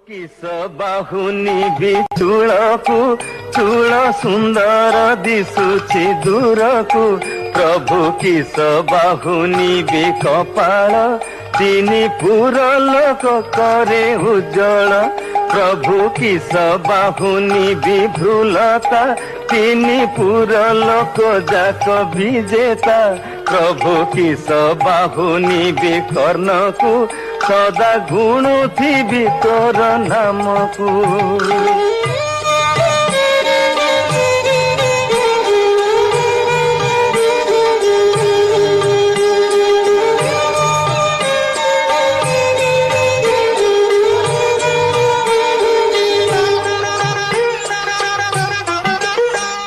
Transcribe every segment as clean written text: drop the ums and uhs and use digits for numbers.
किस बाहुनी भी चूड़कू चूड़ सुंदर दिशुछि दूरकू प्रभु किस बाहुनी भी कपाल तीन पुर लोक करे उज्जवल प्रभु किस बाहुनी भी भ्रूलता तीन पुर लोक जाक विजेता प्रभु किस बाहुनी भी कर्णकू सदा गुणुथिबि तोर नामकू।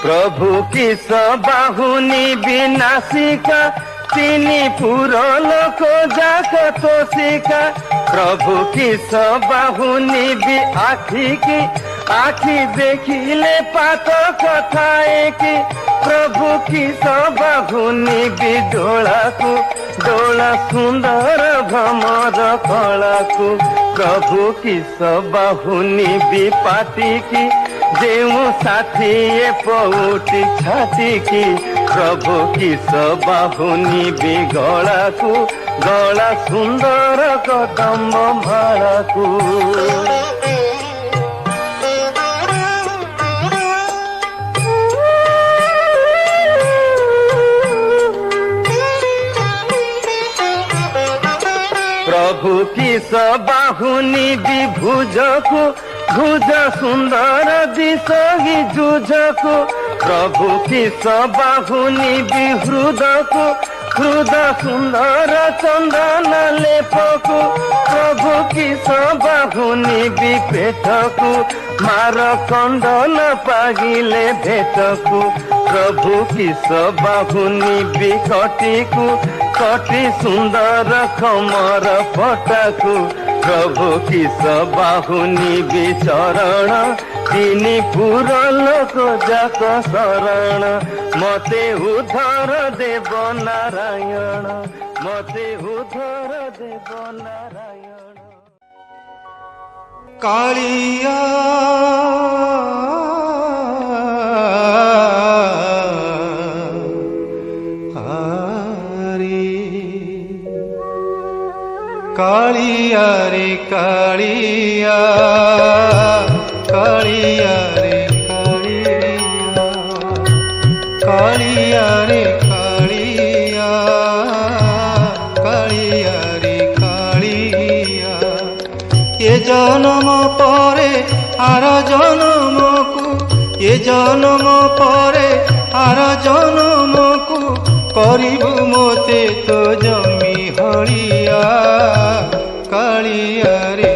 प्रभु किस बाहुनी विनाशिका तीन पुर लोक जाक तोषिका प्रभु किस बाहुनी भी आखि देखिले पात कथाए कि प्रभु किस बाहुनी भी डोला सुंदर भ्रमर कलाकू प्रभु किस बाहुनी भी पाटी की जेऊ साथी पौटी छाती की प्रभु किस बाहुनी भी गलाकू गला सुंदर कदम्ब मालाकू। प्रभु किस बाहुनी भी भुजकू भुज सुंदर दिशहि जुझकू प्रभु किस बाहुनी भी हृदकू हृद सुंदर चंदन लेपकू प्रभु किस बाहुनी भी पेटकू मार कंदन पागिले भेटकू प्रभु किस बाहुनी भी कटिकू कटी सुंदर कमर फटाकू प्रभु किस बाहुनी भी चरण तीन पुर लोक जाक शरण मते उद्धर देव नारायण मते उद्धर देव नारायण। कालिया कालिया रे कालिया कालिया रे कालिया कालिया रे कालिया कालिया रे कालिया ये जन्म परे आर जन्म को ये जन्म परे आर जन्म को करिबु मोते तो जमी हलिया कालिया रे